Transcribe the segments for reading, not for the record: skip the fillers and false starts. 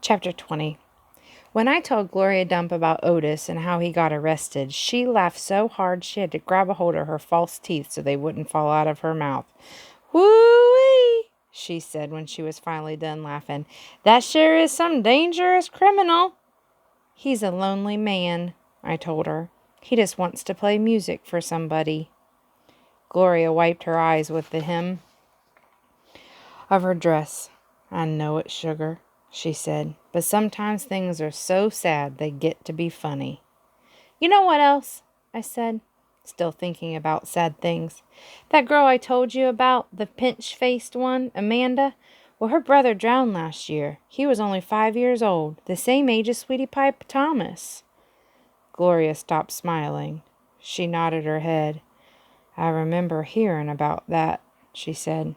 Chapter 20. When I told Gloria Dump about Otis and how he got arrested, she laughed so hard she had to grab a hold of her false teeth so they wouldn't fall out of her mouth. "Woo-wee," she said when she was finally done laughing. "That sure is some dangerous criminal." "He's a lonely man," I told her. "He just wants to play music for somebody." Gloria wiped her eyes with the hem of her dress. "I know it, sugar," she said, "but sometimes things are so sad they get to be funny." "You know what else?" I said, still thinking about sad things. "That girl I told you about, the pinch-faced one, Amanda, well, her brother drowned last year. He was only 5 years old, the same age as Sweetie Pie Thomas." Gloria stopped smiling. She nodded her head. "I remember hearing about that," she said.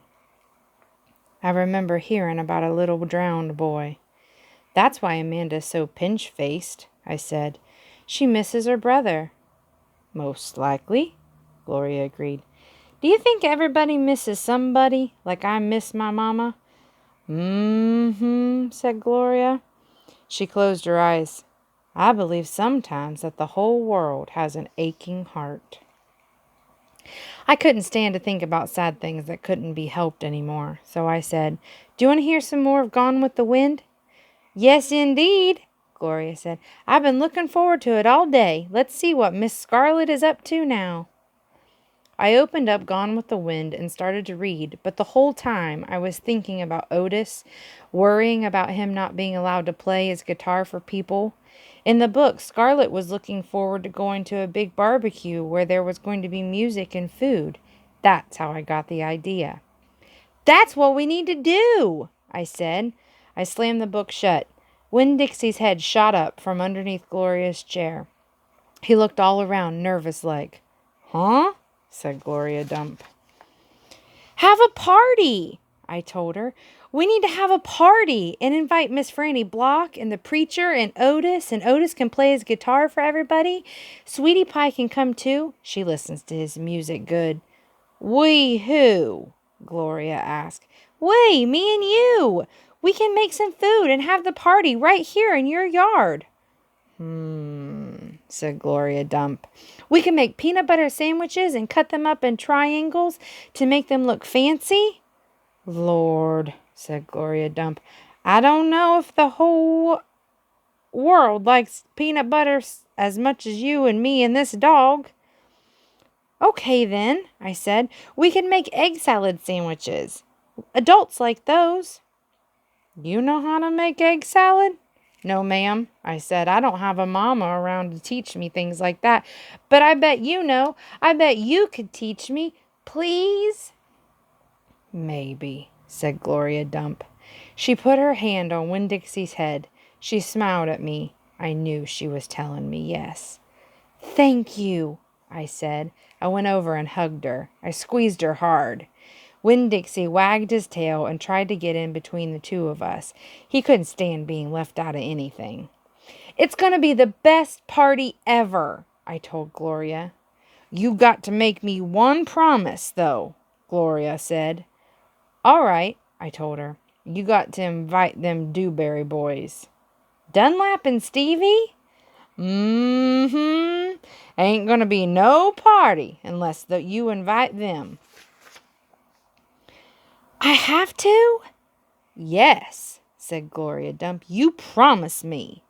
"I remember hearing about a little drowned boy." "That's why Amanda's so pinch-faced," I said. "She misses her brother." "Most likely," Gloria agreed. "Do you think everybody misses somebody, like I miss my mama?" "Mm-hmm," said Gloria. She closed her eyes. "I believe sometimes that the whole world has an aching heart." I couldn't stand to think about sad things that couldn't be helped anymore, so I said, "Do you want to hear some more of Gone with the Wind?" "Yes, indeed," Gloria said. "I've been looking forward to it all day. Let's see what Miss Scarlet is up to now." I opened up Gone with the Wind and started to read, but the whole time I was thinking about Otis, worrying about him not being allowed to play his guitar for people. In the book, Scarlet was looking forward to going to a big barbecue where there was going to be music and food. That's how I got the idea. "That's what we need to do," I said. I slammed the book shut. Winn-Dixie's head shot up from underneath Gloria's chair. He looked all around, nervous-like. "Huh?" said Gloria Dump. "Have a party," I told her. "We need to have a party and invite Miss Franny Block and the preacher and Otis can play his guitar for everybody. Sweetie Pie can come too. She listens to his music good." "We who?" Gloria asked. "We, me and you. We can make some food and have the party right here in your yard." Said Gloria Dump. "We can make peanut butter sandwiches and cut them up in triangles to make them look fancy." "Lord," said Gloria Dump, "I don't know if the whole world likes peanut butter as much as you and me and this dog." "Okay, then," I said. "We can make egg salad sandwiches. Adults like those." "You know how to make egg salad?" "No, ma'am," I said. "I don't have a mama around to teach me things like that. But I bet you know. I bet you could teach me. Please?" "Maybe," said Gloria Dump. She put her hand on Winn-Dixie's head. She smiled at me. I knew she was telling me yes. "Thank you," I said. I went over and hugged her. I squeezed her hard. Winn-Dixie wagged his tail and tried to get in between the two of us. He couldn't stand being left out of anything. "It's going to be the best party ever," I told Gloria. "You got to make me one promise, though," Gloria said. "All right," I told her. "You got to invite them Dewberry boys." "Dunlap and Stevie?" "Mm-hmm. Ain't gonna be no party unless you invite them." "I have to?" "Yes," said Gloria Dump. "You promise me."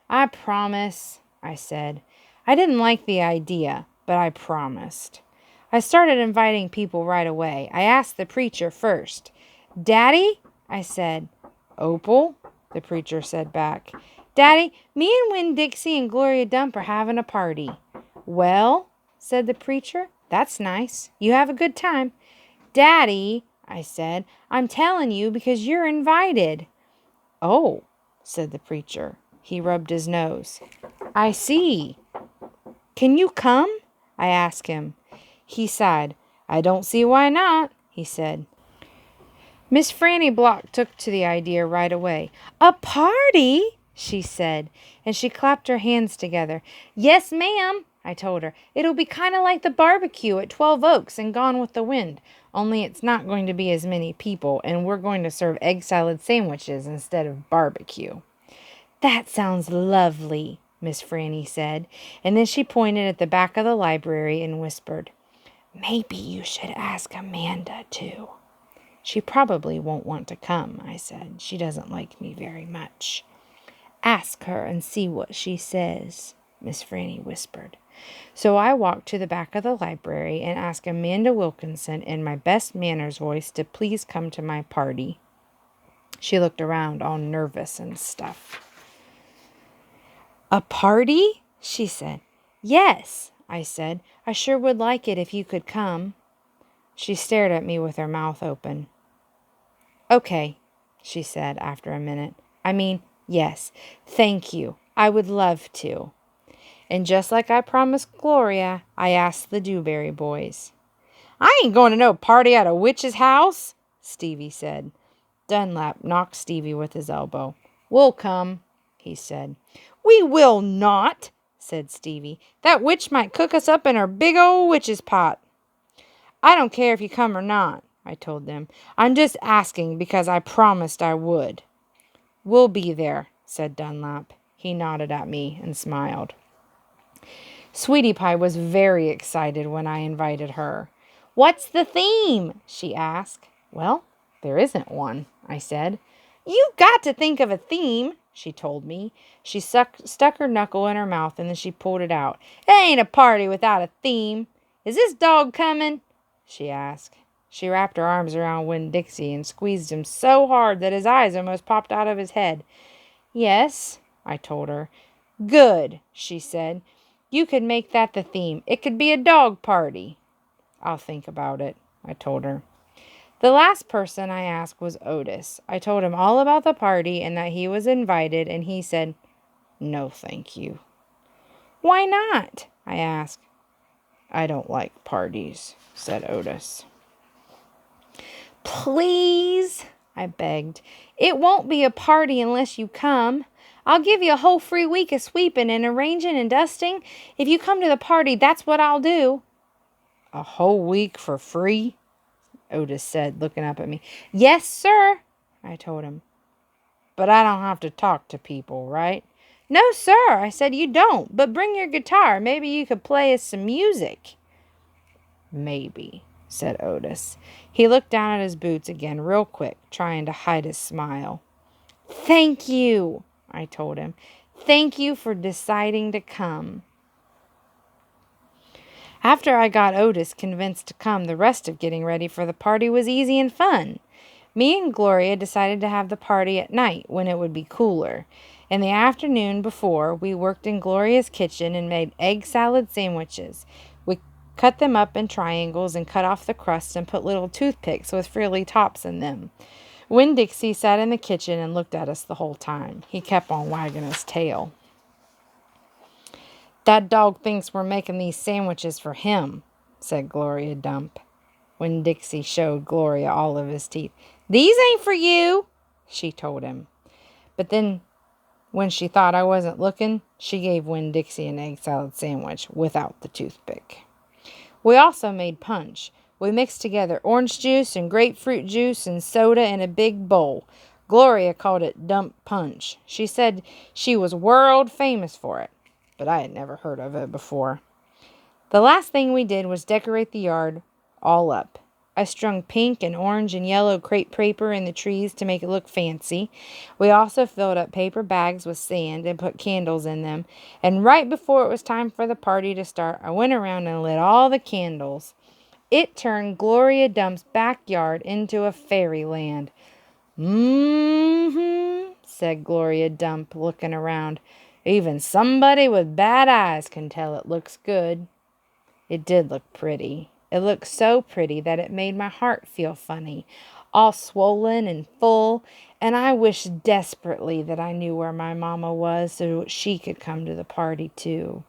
"I promise," I said. I didn't like the idea, but I promised. I started inviting people right away. I asked the preacher first. "Daddy?" I said. "Opal?" the preacher said back. "Daddy, me and Winn-Dixie and Gloria Dump are having a party." "Well," said the preacher, "that's nice. You have a good time." "Daddy," I said, "I'm telling you because you're invited." "Oh," said the preacher. He rubbed his nose. "I see. Can you come?" I asked him. He sighed. "I don't see why not," he said. Miss Franny Block took to the idea right away. "A party?" she said, and she clapped her hands together. "Yes, ma'am," I told her. It'll be kind of like the barbecue at 12 Oaks and Gone with the Wind, only it's not going to be as many people, and we're going to serve egg salad sandwiches instead of barbecue. That sounds lovely, Miss Franny said, and then she pointed at the back of the library and whispered, Maybe you should ask Amanda, too. She probably won't want to come, I said. She doesn't like me very much. Ask her and see what she says, Miss Franny whispered. So I walked to the back of the library and asked Amanda Wilkinson in my best manners voice to please come to my party. She looked around all nervous and stuff. A party? She said. Yes, I said. I sure would like it if you could come. She stared at me with her mouth open. Okay, she said after a minute. Yes, thank you. I would love to. And just like I promised Gloria, I asked the Dewberry boys. I ain't going to no party at a witch's house, Stevie said. Dunlap knocked Stevie with his elbow. We'll come, he said. We will not, said Stevie. That witch might cook us up in her big old witch's pot. I don't care if you come or not, I told them. I'm just asking because I promised I would. We'll be there, said Dunlap. He nodded at me and smiled. Sweetie Pie was very excited when I invited her. What's the theme? She asked. Well, there isn't one, I said. You've got to think of a theme, she told me. She stuck her knuckle in her mouth and then she pulled it out. It ain't a party without a theme. Is this dog coming? She asked. She wrapped her arms around Winn Dixie and squeezed him so hard that his eyes almost popped out of his head. Yes, I told her. Good, she said. You could make that the theme. It could be a dog party. I'll think about it, I told her. The last person I asked was Otis. I told him all about the party and that he was invited, and he said, No, thank you. Why not? I asked. I don't like parties, said Otis. Please, I begged. It won't be a party unless you come. I'll give you a whole free week of sweeping and arranging and dusting. If you come to the party, that's what I'll do. A whole week for free? Otis said, looking up at me. Yes, sir, I told him. But I don't have to talk to people, right? No, sir, I said, you don't. But bring your guitar. Maybe you could play us some music. Maybe, said Otis. He looked down at his boots again real quick, trying to hide his smile. Thank you, I told him. Thank you for deciding to come. After I got Otis convinced to come, the rest of getting ready for the party was easy and fun. Me and Gloria decided to have the party at night when it would be cooler. In the afternoon before, we worked in Gloria's kitchen and made egg salad sandwiches. We cut them up in triangles and cut off the crust and put little toothpicks with frilly tops in them. Winn Dixie sat in the kitchen and looked at us the whole time. He kept on wagging his tail. That dog thinks we're making these sandwiches for him, said Gloria Dump. Winn Dixie showed Gloria all of his teeth. These ain't for you, she told him. But then, when she thought I wasn't looking, she gave Winn Dixie an egg salad sandwich without the toothpick. We also made punch. We mixed together orange juice and grapefruit juice and soda in a big bowl. Gloria called it Dump Punch. She said she was world famous for it, but I had never heard of it before. The last thing we did was decorate the yard all up. I strung pink and orange and yellow crepe paper in the trees to make it look fancy. We also filled up paper bags with sand and put candles in them. And right before it was time for the party to start, I went around and lit all the candles. It turned Gloria Dump's backyard into a fairyland. Said Gloria Dump, looking around. Even somebody with bad eyes can tell it looks good. It did look pretty. It looked so pretty that it made my heart feel funny, all swollen and full, and I wished desperately that I knew where my mama was so she could come to the party too.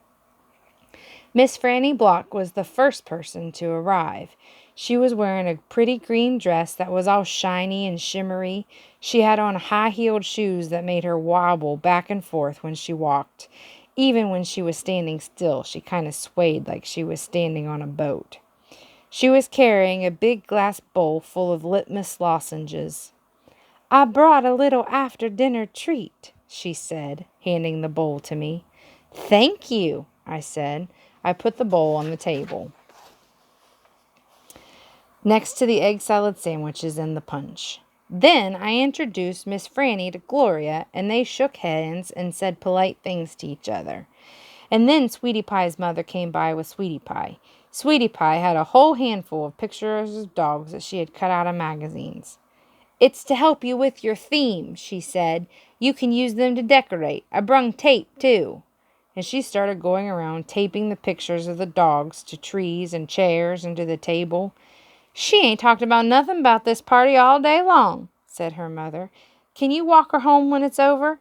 Miss Franny Block was the first person to arrive. She was wearing a pretty green dress that was all shiny and shimmery. She had on high-heeled shoes that made her wobble back and forth when she walked. Even when she was standing still, she kind of swayed like she was standing on a boat. She was carrying a big glass bowl full of litmus lozenges. "I brought a little after-dinner treat," she said, handing the bowl to me. "Thank you," I said. I put the bowl on the table, next to the egg salad sandwiches and the punch. Then I introduced Miss Franny to Gloria, and they shook hands and said polite things to each other. And then Sweetie Pie's mother came by with Sweetie Pie. Sweetie Pie had a whole handful of pictures of dogs that she had cut out of magazines. "It's to help you with your theme," she said. "You can use them to decorate. I brung tape, too." And she started going around taping the pictures of the dogs to trees and chairs and to the table. "She ain't talked about nothing about this party all day long," said her mother. "Can you walk her home when it's over?"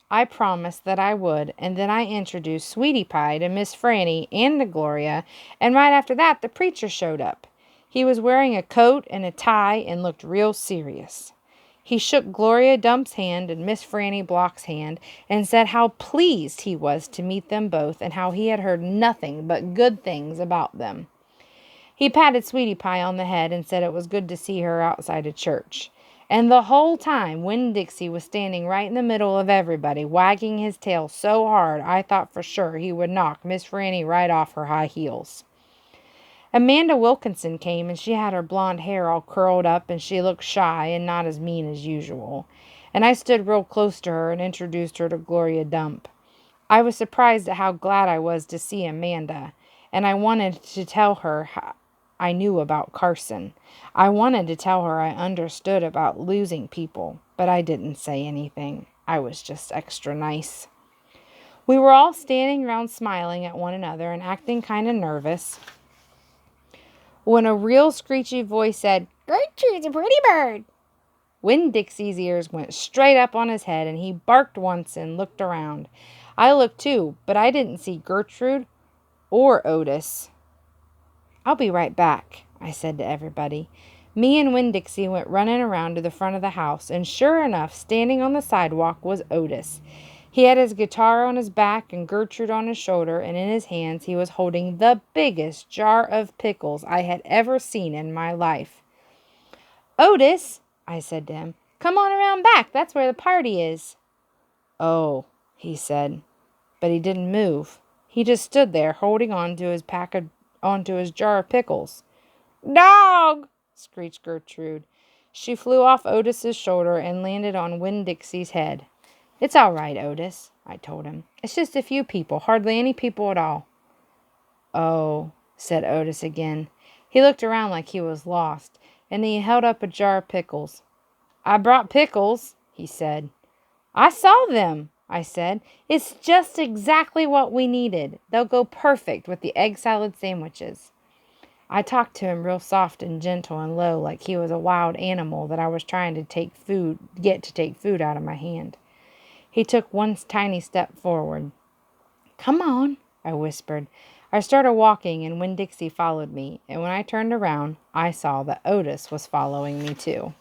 I promised that I would, and then I introduced Sweetie Pie to Miss Franny and to Gloria, and right after that the preacher showed up. He was wearing a coat and a tie and looked real serious. He shook Gloria Dump's hand and Miss Franny Block's hand and said how pleased he was to meet them both and how he had heard nothing but good things about them. He patted Sweetie Pie on the head and said it was good to see her outside of church. And the whole time, Winn Dixie was standing right in the middle of everybody, wagging his tail so hard I thought for sure he would knock Miss Franny right off her high heels. Amanda Wilkinson came, and she had her blonde hair all curled up, and she looked shy and not as mean as usual. And I stood real close to her and introduced her to Gloria Dump. I was surprised at how glad I was to see Amanda, and I wanted to tell her I knew about Carson. I wanted to tell her I understood about losing people, but I didn't say anything. I was just extra nice. We were all standing around smiling at one another and acting kind of nervous when a real screechy voice said, "Gertrude's a pretty bird." Winn Dixie's ears went straight up on his head, and he barked once and looked around. I looked too, but I didn't see Gertrude or Otis. "I'll be right back," I said to everybody. Me and Winn Dixie went running around to the front of the house, and sure enough, standing on the sidewalk was Otis. He had his guitar on his back and Gertrude on his shoulder, and in his hands he was holding the biggest jar of pickles I had ever seen in my life. "Otis," I said to him, "come on around back. That's where the party is." "Oh," he said, but he didn't move. He just stood there holding onto his jar of pickles. "Dog!" screeched Gertrude. She flew off Otis's shoulder and landed on Winn Dixie's head. "It's all right, Otis," I told him. "It's just a few people, hardly any people at all." "Oh," said Otis again. He looked around like he was lost, and he held up a jar of pickles. "I brought pickles," he said. "I saw them," I said. "It's just exactly what we needed. They'll go perfect with the egg salad sandwiches." I talked to him real soft and gentle and low, like he was a wild animal that I was trying to get to take food out of my hand. He took one tiny step forward. "Come on," I whispered. I started walking, and Winn Dixie followed me, and when I turned around, I saw that Otis was following me too.